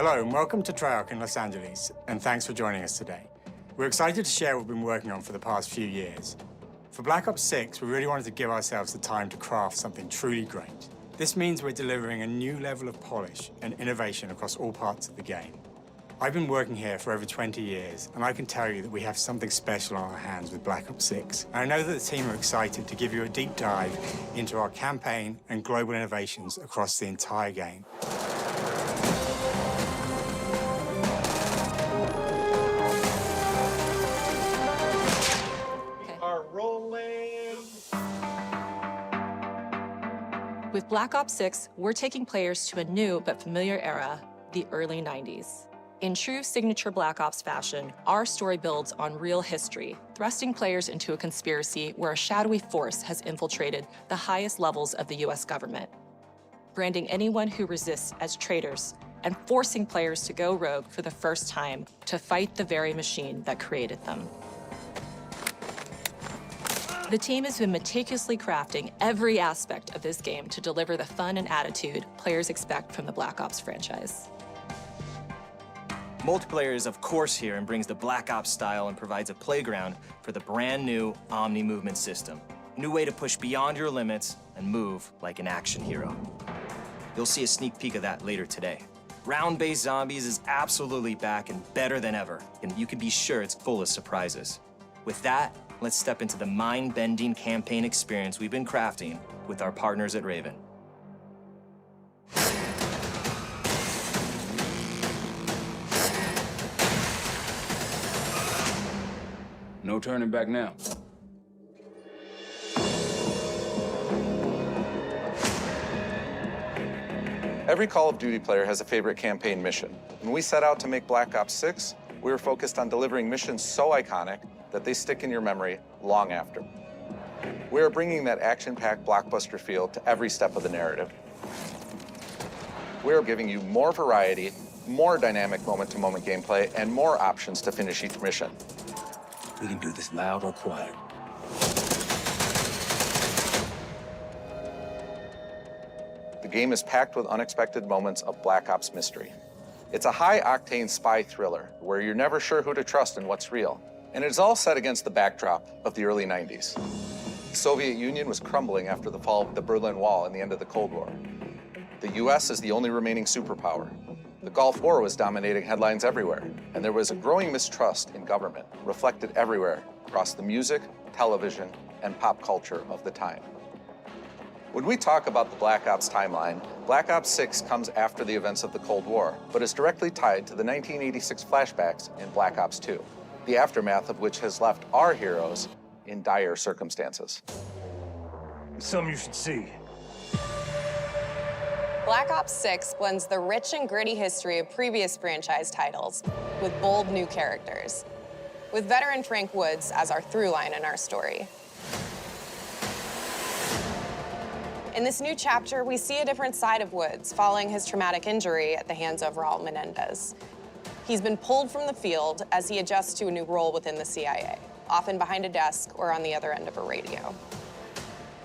Hello and welcome to Treyarch in Los Angeles, and thanks for joining us today. We're excited to share what we've been working on for the past few years. For Black Ops 6, we really wanted to give ourselves the time to craft something truly great. This means we're delivering a new level of polish and innovation across all parts of the game. I've been working here for over 20 years, and I can tell you that we have something special on our hands with Black Ops 6. And I know that the team are excited to give you a deep dive into our campaign and global innovations across the entire game. With Black Ops 6, we're taking players to a new but familiar era, the early 90s. In true signature Black Ops fashion, our story builds on real history, thrusting players into a conspiracy where a shadowy force has infiltrated the highest levels of the US government, branding anyone who resists as traitors and forcing players to go rogue for the first time to fight the very machine that created them. The team has been meticulously crafting every aspect of this game to deliver the fun and attitude players expect from the Black Ops franchise. Multiplayer is of course here and brings the Black Ops style and provides a playground for the brand new Omni movement system. A new way to push beyond your limits and move like an action hero. You'll see a sneak peek of that later today. Round-based zombies is absolutely back and better than ever, and you can be sure it's full of surprises. With that, let's step into the mind-bending campaign experience we've been crafting with our partners at Raven. No turning back now. Every Call of Duty player has a favorite campaign mission. When we set out to make Black Ops 6, we were focused on delivering missions so iconic that they stick in your memory long after. We are bringing that action-packed blockbuster feel to every step of the narrative. We are giving you more variety, more dynamic moment-to-moment gameplay, and more options to finish each mission. We can do this loud or quiet. The game is packed with unexpected moments of Black Ops mystery. It's a high-octane spy thriller where you're never sure who to trust and what's real. And it's all set against the backdrop of the early 90s. The Soviet Union was crumbling after the fall of the Berlin Wall and the end of the Cold War. The US is the only remaining superpower. The Gulf War was dominating headlines everywhere, and there was a growing mistrust in government, reflected everywhere across the music, television, and pop culture of the time. When we talk about the Black Ops timeline, Black Ops 6 comes after the events of the Cold War, but is directly tied to the 1986 flashbacks in Black Ops 2. The aftermath of which has left our heroes in dire circumstances. It's something you should see. Black Ops 6 blends the rich and gritty history of previous franchise titles with bold new characters, with veteran Frank Woods as our through line in our story. In this new chapter, we see a different side of Woods following his traumatic injury at the hands of Raul Menendez. He's been pulled from the field as he adjusts to a new role within the CIA, often behind a desk or on the other end of a radio.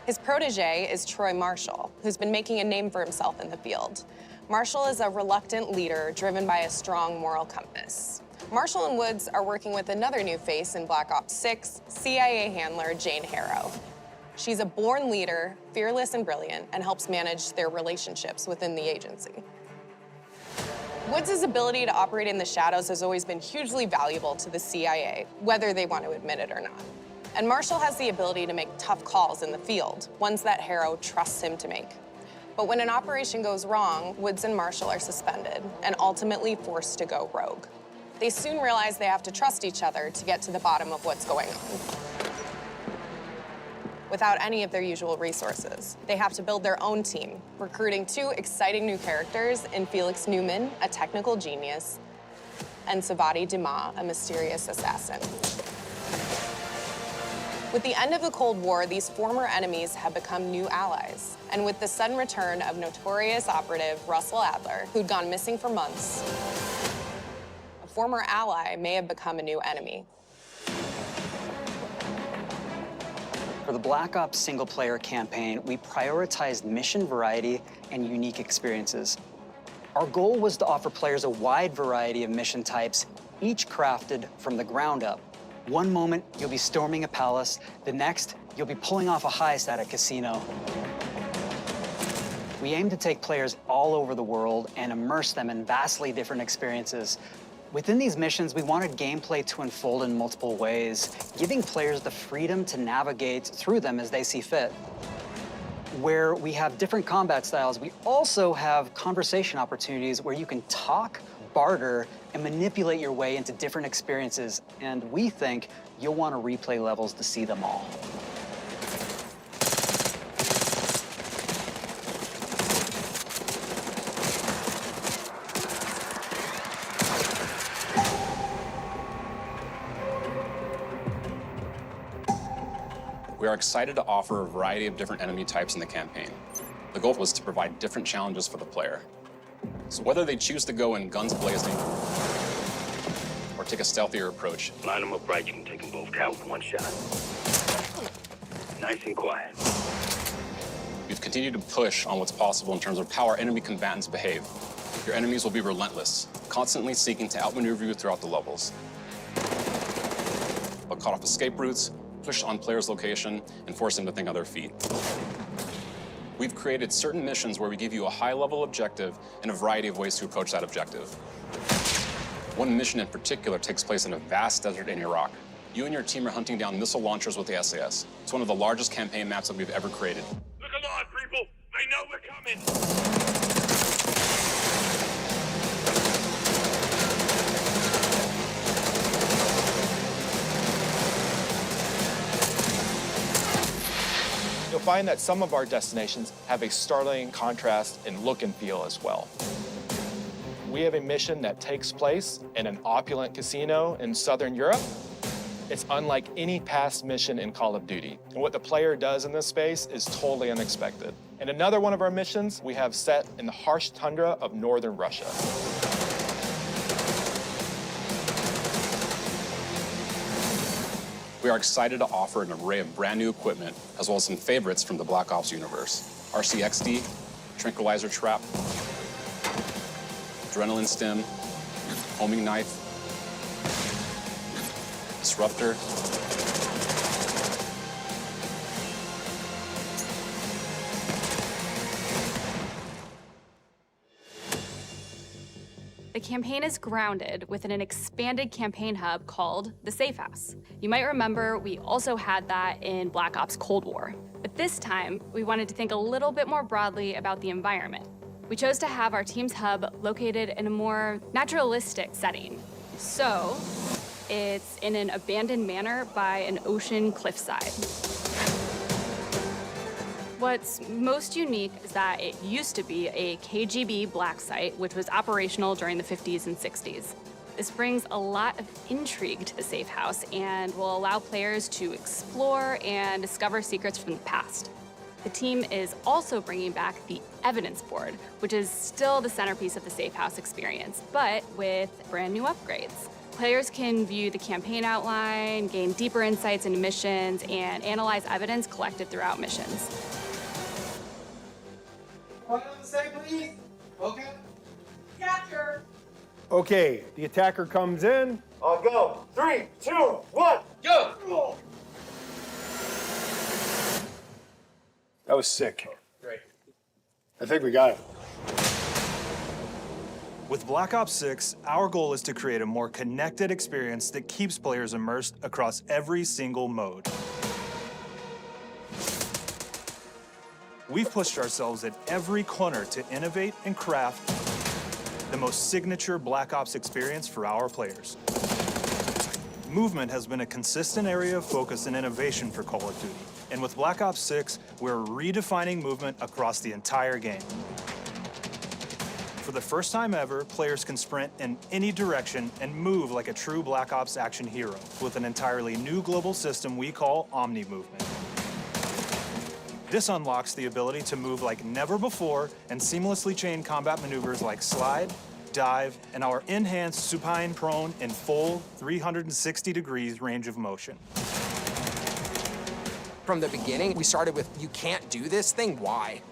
His protege is Troy Marshall, who's been making a name for himself in the field. Marshall is a reluctant leader driven by a strong moral compass. Marshall and Woods are working with another new face in Black Ops 6, CIA handler Jane Harrow. She's a born leader, fearless and brilliant, and helps manage their relationships within the agency. Woods' ability to operate in the shadows has always been hugely valuable to the CIA, whether they want to admit it or not. And Marshall has the ability to make tough calls in the field, ones that Harrow trusts him to make. But when an operation goes wrong, Woods and Marshall are suspended and ultimately forced to go rogue. They soon realize they have to trust each other to get to the bottom of what's going on. Without any of their usual resources, they have to build their own team, recruiting two exciting new characters in Felix Newman, a technical genius, and Savati Dumas, a mysterious assassin. With the end of the Cold War, these former enemies have become new allies. And with the sudden return of notorious operative Russell Adler, who'd gone missing for months, a former ally may have become a new enemy. For the Black Ops single-player campaign, we prioritized mission variety and unique experiences. Our goal was to offer players a wide variety of mission types, each crafted from the ground up. One moment, you'll be storming a palace. The next, you'll be pulling off a heist at a casino. We aim to take players all over the world and immerse them in vastly different experiences. Within these missions, we wanted gameplay to unfold in multiple ways, giving players the freedom to navigate through them as they see fit. Where we have different combat styles, we also have conversation opportunities where you can talk, barter, and manipulate your way into different experiences. And we think you'll want to replay levels to see them all. We are excited to offer a variety of different enemy types in the campaign. The goal was to provide different challenges for the player. So whether they choose to go in guns blazing or take a stealthier approach. Line them up right, you can take them both down with one shot. Nice and quiet. We've continued to push on what's possible in terms of how our enemy combatants behave. Your enemies will be relentless, constantly seeking to outmaneuver you throughout the levels. They'll cut off escape routes, push on players' location, and force them to think on their feet. We've created certain missions where we give you a high-level objective and a variety of ways to approach that objective. One mission in particular takes place in a vast desert in Iraq. You and your team are hunting down missile launchers with the SAS. It's one of the largest campaign maps that we've ever created. Look alive, people! They know we're coming! You'll find that some of our destinations have a startling contrast in look and feel as well. We have a mission that takes place in an opulent casino in Southern Europe. It's unlike any past mission in Call of Duty. And what the player does in this space is totally unexpected. And another one of our missions we have set in the harsh tundra of northern Russia. We are excited to offer an array of brand new equipment, as well as some favorites from the Black Ops universe. RCXD, Tranquilizer Trap, Adrenaline Stim, Homing Knife, Disruptor, The campaign is grounded within an expanded campaign hub called the Safe House. You might remember we also had that in Black Ops Cold War. But this time, we wanted to think a little bit more broadly about the environment. We chose to have our team's hub located in a more naturalistic setting. So, it's in an abandoned manor by an ocean cliffside. What's most unique is that it used to be a KGB black site, which was operational during the 50s and 60s. This brings a lot of intrigue to the Safe House and will allow players to explore and discover secrets from the past. The team is also bringing back the evidence board, which is still the centerpiece of the Safe House experience, but with brand new upgrades. Players can view the campaign outline, gain deeper insights into missions, and analyze evidence collected throughout missions. Okay. Attacker. Okay, the attacker comes in. I'll go. 3, 2, 1, go! That was sick. Great. I think we got it. With Black Ops 6, our goal is to create a more connected experience that keeps players immersed across every single mode. We've pushed ourselves at every corner to innovate and craft the most signature Black Ops experience for our players. Movement has been a consistent area of focus and innovation for Call of Duty. And with Black Ops 6, we're redefining movement across the entire game. For the first time ever, players can sprint in any direction and move like a true Black Ops action hero with an entirely new global system we call Omni Movement. This unlocks the ability to move like never before and seamlessly chain combat maneuvers like slide, dive, and our enhanced supine prone in full 360 degrees range of motion. From the beginning, we started with, you can't do this thing, why?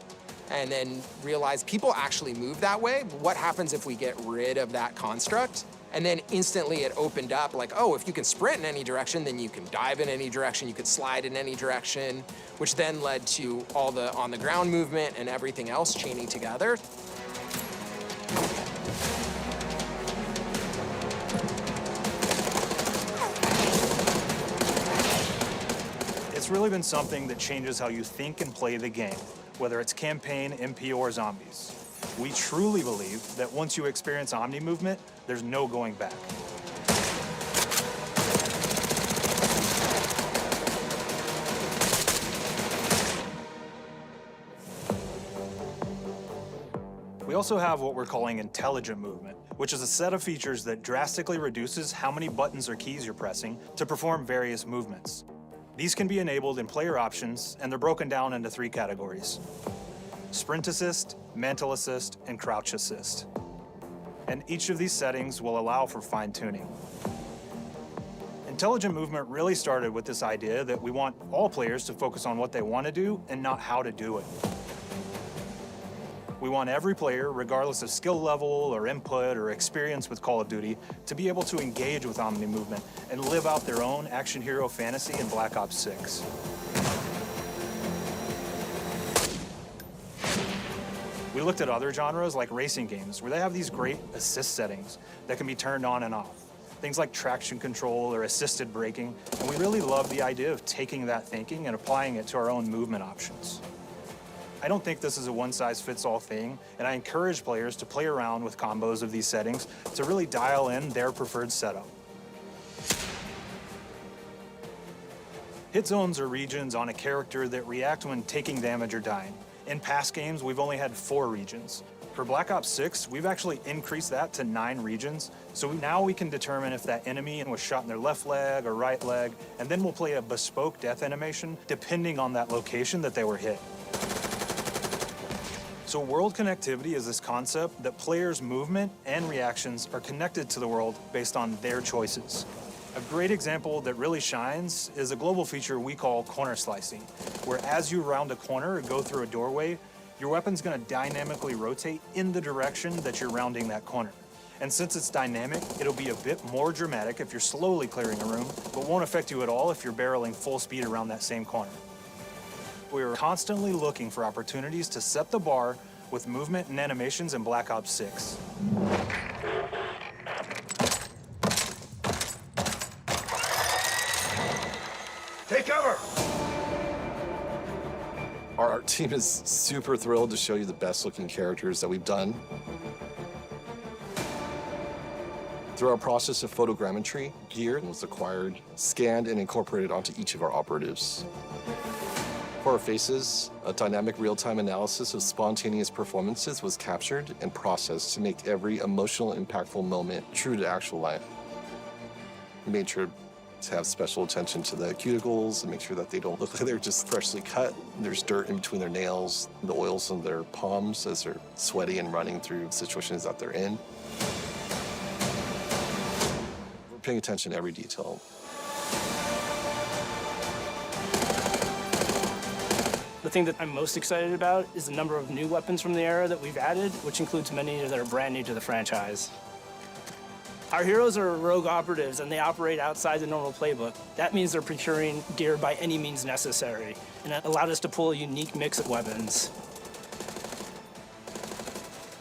and then realized people actually move that way. What happens if we get rid of that construct? And then instantly it opened up like, oh, if you can sprint in any direction, then you can dive in any direction, you could slide in any direction, which then led to all the on-the-ground movement and everything else chaining together. It's really been something that changes how you think and play the game, whether it's campaign, MP, or zombies. We truly believe that once you experience Omni movement, there's no going back. We also have what we're calling intelligent movement, which is a set of features that drastically reduces how many buttons or keys you're pressing to perform various movements. These can be enabled in player options, and they're broken down into 3 categories: sprint assist, mantle assist, and crouch assist. And each of these settings will allow for fine-tuning. Intelligent movement really started with this idea that we want all players to focus on what they want to do and not how to do it. We want every player, regardless of skill level or input or experience with Call of Duty, to be able to engage with Omni movement and live out their own action hero fantasy in Black Ops 6. We looked at other genres like racing games, where they have these great assist settings that can be turned on and off. Things like traction control or assisted braking, and we really love the idea of taking that thinking and applying it to our own movement options. I don't think this is a one-size-fits-all thing, and I encourage players to play around with combos of these settings to really dial in their preferred setup. Hit zones are regions on a character that react when taking damage or dying. In past games, we've only had 4 regions. For Black Ops 6, we've actually increased that to 9 regions, so now we can determine if that enemy was shot in their left leg or right leg, and then we'll play a bespoke death animation depending on that location that they were hit. So world connectivity is this concept that players' movement and reactions are connected to the world based on their choices. A great example that really shines is a global feature we call corner slicing, where as you round a corner or go through a doorway, your weapon's gonna dynamically rotate in the direction that you're rounding that corner. And since it's dynamic, it'll be a bit more dramatic if you're slowly clearing a room, but won't affect you at all if you're barreling full speed around that same corner. We are constantly looking for opportunities to set the bar with movement and animations in Black Ops 6. Take cover! Our team is super thrilled to show you the best looking characters that we've done. Through our process of photogrammetry, gear was acquired, scanned, and incorporated onto each of our operatives. For our faces, a dynamic real-time analysis of spontaneous performances was captured and processed to make every emotional, impactful moment true to actual life. We made sure to have special attention to the cuticles and make sure that they don't look like they're just freshly cut. There's dirt in between their nails, the oils on their palms as they're sweaty and running through situations that they're in. We're paying attention to every detail. The thing that I'm most excited about is the number of new weapons from the era that we've added, which includes many that are brand new to the franchise. Our heroes are rogue operatives, and they operate outside the normal playbook. That means they're procuring gear by any means necessary, and that allowed us to pull a unique mix of weapons.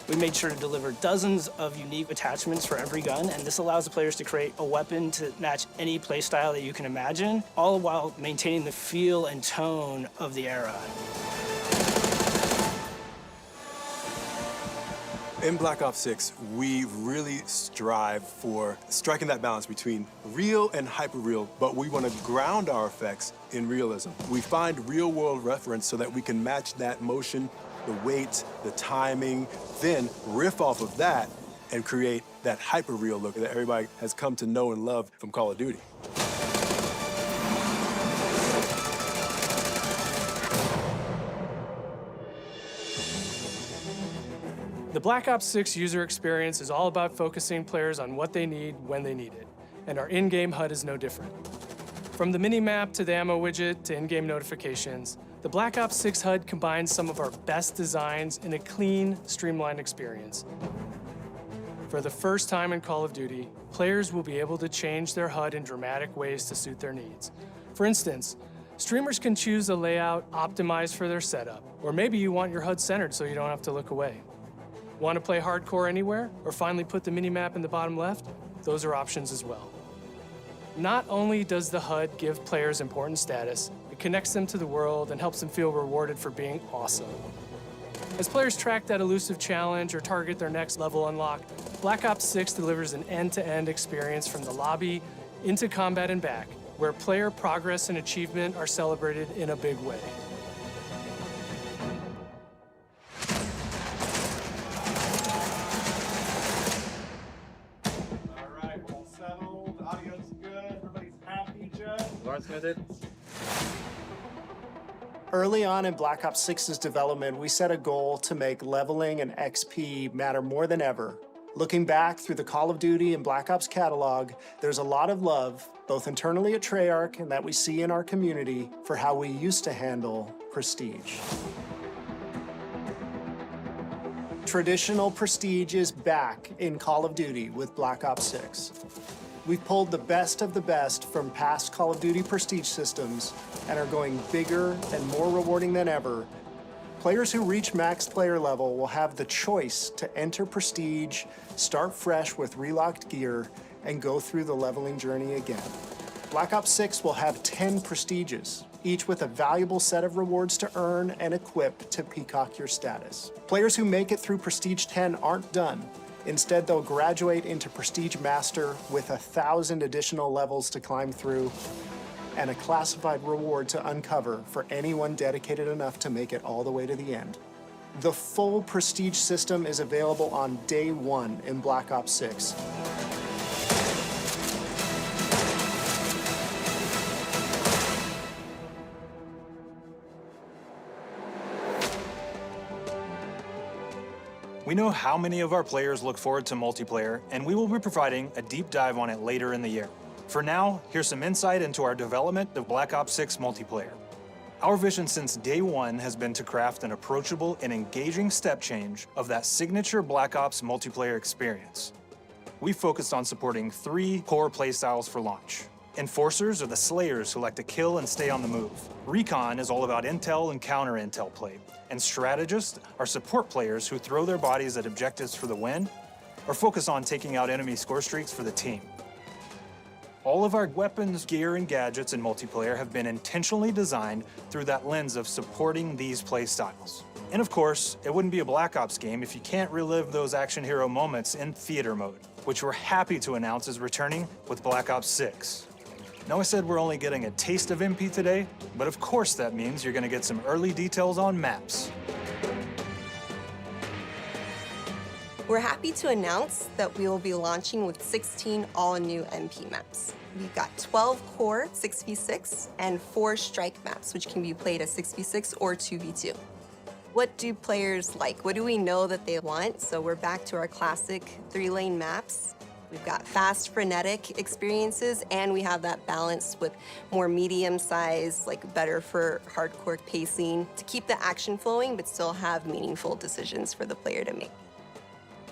We made sure to deliver dozens of unique attachments for every gun, and this allows the players to create a weapon to match any playstyle that you can imagine, all while maintaining the feel and tone of the era. In Black Ops 6, we really strive for striking that balance between real and hyper-real, but we want to ground our effects in realism. We find real-world reference so that we can match that motion, the weight, the timing, then riff off of that and create that hyper-real look that everybody has come to know and love from Call of Duty. The Black Ops 6 user experience is all about focusing players on what they need when they need it, and our in-game HUD is no different. From the mini-map to the ammo widget to in-game notifications, The Black Ops 6 HUD combines some of our best designs in a clean, streamlined experience. For the first time in Call of Duty, players will be able to change their HUD in dramatic ways to suit their needs. For instance, streamers can choose a layout optimized for their setup, or maybe you want your HUD centered so you don't have to look away. Want to play hardcore anywhere, or finally put the minimap in the bottom left? Those are options as well. Not only does the HUD give players important status, it connects them to the world and helps them feel rewarded for being awesome. As players track that elusive challenge or target their next level unlock, Black Ops 6 delivers an end-to-end experience from the lobby into combat and back, where player progress and achievement are celebrated in a big way. All right, we're all settled. The audio's good. Everybody's happy, Jeff? Lawrence with it. Early on in Black Ops 6's development, we set a goal to make leveling and XP matter more than ever. Looking back through the Call of Duty and Black Ops catalog, there's a lot of love, both internally at Treyarch and that we see in our community, for how we used to handle prestige. Traditional prestige is back in Call of Duty with Black Ops 6. We've pulled the best of the best from past Call of Duty prestige systems and are going bigger and more rewarding than ever. Players who reach max player level will have the choice to enter prestige, start fresh with relocked gear, and go through the leveling journey again. Black Ops 6 will have 10 prestiges, each with a valuable set of rewards to earn and equip to peacock your status. Players who make it through Prestige 10 aren't done. Instead, they'll graduate into Prestige Master with 1,000 additional levels to climb through and a classified reward to uncover for anyone dedicated enough to make it all the way to the end. The full Prestige system is available on day one in Black Ops 6. We know how many of our players look forward to multiplayer, and we will be providing a deep dive on it later in the year. For now, here's some insight into our development of Black Ops 6 multiplayer. Our vision since day one has been to craft an approachable and engaging step change of that signature Black Ops multiplayer experience. We focused on supporting 3 core playstyles for launch. Enforcers are the slayers who like to kill and stay on the move. Recon is all about intel and counter-intel play. And strategists are support players who throw their bodies at objectives for the win or focus on taking out enemy score streaks for the team. All of our weapons, gear, and gadgets in multiplayer have been intentionally designed through that lens of supporting these play styles. And of course, it wouldn't be a Black Ops game if you can't relive those action hero moments in theater mode, which we're happy to announce is returning with Black Ops 6. Now, I said we're only getting a taste of MP today, but of course that means you're gonna get some early details on maps. We're happy to announce that we will be launching with 16 all-new MP maps. We've got 12 core 6v6 and 4 strike maps, which can be played as 6v6 or 2v2. What do players like? What do we know that they want? So we're back to our classic 3-lane maps. We've got fast, frenetic experiences, and we have that balance with more medium size, like better for hardcore pacing, to keep the action flowing, but still have meaningful decisions for the player to make.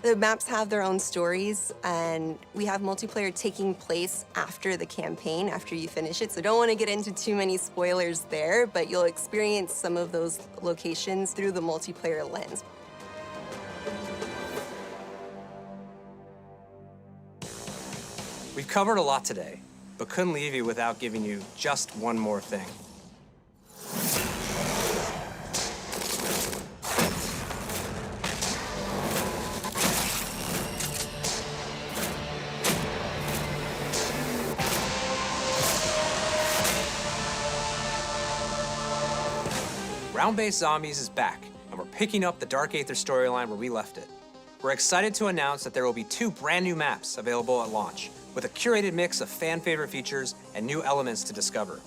The maps have their own stories, and we have multiplayer taking place after the campaign, after you finish it. So don't want to get into too many spoilers there, but you'll experience some of those locations through the multiplayer lens. We've covered a lot today, but couldn't leave you without giving you just one more thing. Round-based Zombies is back, and we're picking up the Dark Aether storyline where we left it. We're excited to announce that there will be 2 brand new maps available at launch, with a curated mix of fan-favorite features and new elements to discover.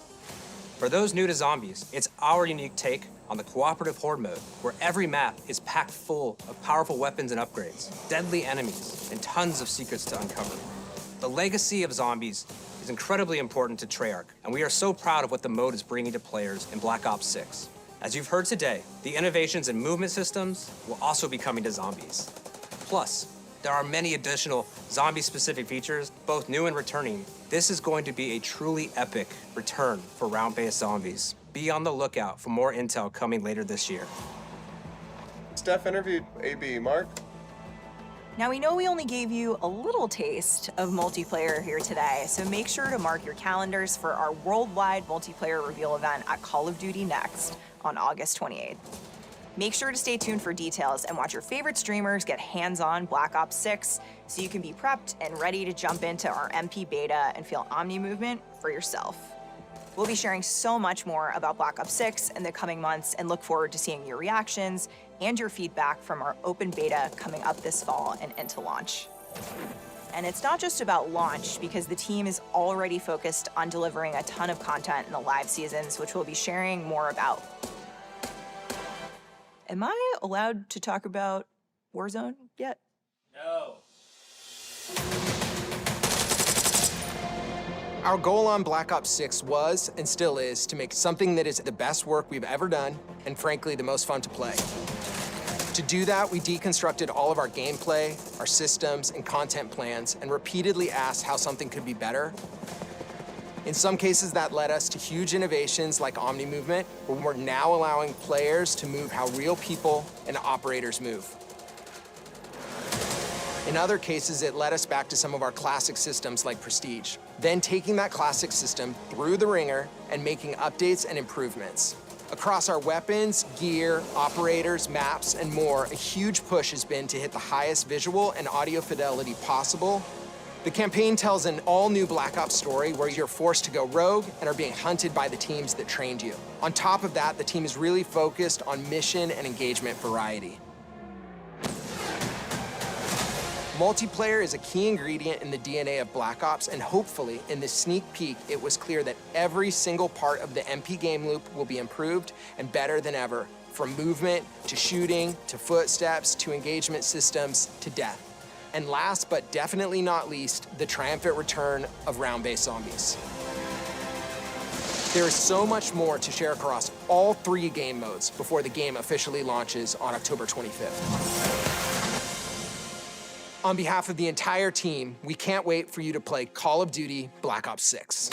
For those new to Zombies, it's our unique take on the cooperative horde mode, where every map is packed full of powerful weapons and upgrades, deadly enemies, and tons of secrets to uncover. The legacy of Zombies is incredibly important to Treyarch, and we are so proud of what the mode is bringing to players in Black Ops 6. As you've heard today, the innovations in movement systems will also be coming to zombies. Plus, there are many additional zombie-specific features, both new and returning. This is going to be a truly epic return for round-based zombies. Be on the lookout for more intel coming later this year. Steph interviewed AB. Mark? Now, we know we only gave you a little taste of multiplayer here today, so make sure to mark your calendars for our worldwide multiplayer reveal event at Call of Duty Next on August 28th. Make sure to stay tuned for details and watch your favorite streamers get hands-on Black Ops 6 so you can be prepped and ready to jump into our MP beta and feel Omni movement for yourself. We'll be sharing so much more about Black Ops 6 in the coming months and look forward to seeing your reactions and your feedback from our open beta coming up this fall and into launch. And it's not just about launch, because the team is already focused on delivering a ton of content in the live seasons, which we'll be sharing more about. Am I allowed to talk about Warzone yet? No. Our goal on Black Ops 6 was, and still is, to make something that is the best work we've ever done, and frankly, the most fun to play. To do that, we deconstructed all of our gameplay, our systems, and content plans, and repeatedly asked how something could be better. In some cases, that led us to huge innovations like Omni movement, where we're now allowing players to move how real people and operators move. In other cases, it led us back to some of our classic systems like Prestige, then taking that classic system through the ringer and making updates and improvements. Across our weapons, gear, operators, maps, and more, a huge push has been to hit the highest visual and audio fidelity possible. The campaign tells an all-new Black Ops story where you're forced to go rogue and are being hunted by the teams that trained you. On top of that, the team is really focused on mission and engagement variety. Multiplayer is a key ingredient in the DNA of Black Ops, and hopefully, in this sneak peek, it was clear that every single part of the MP game loop will be improved and better than ever, from movement, to shooting, to footsteps, to engagement systems, to death. And last, but definitely not least, the triumphant return of round-based zombies. There is so much more to share across all 3 game modes before the game officially launches on October 25th. On behalf of the entire team, we can't wait for you to play Call of Duty Black Ops 6.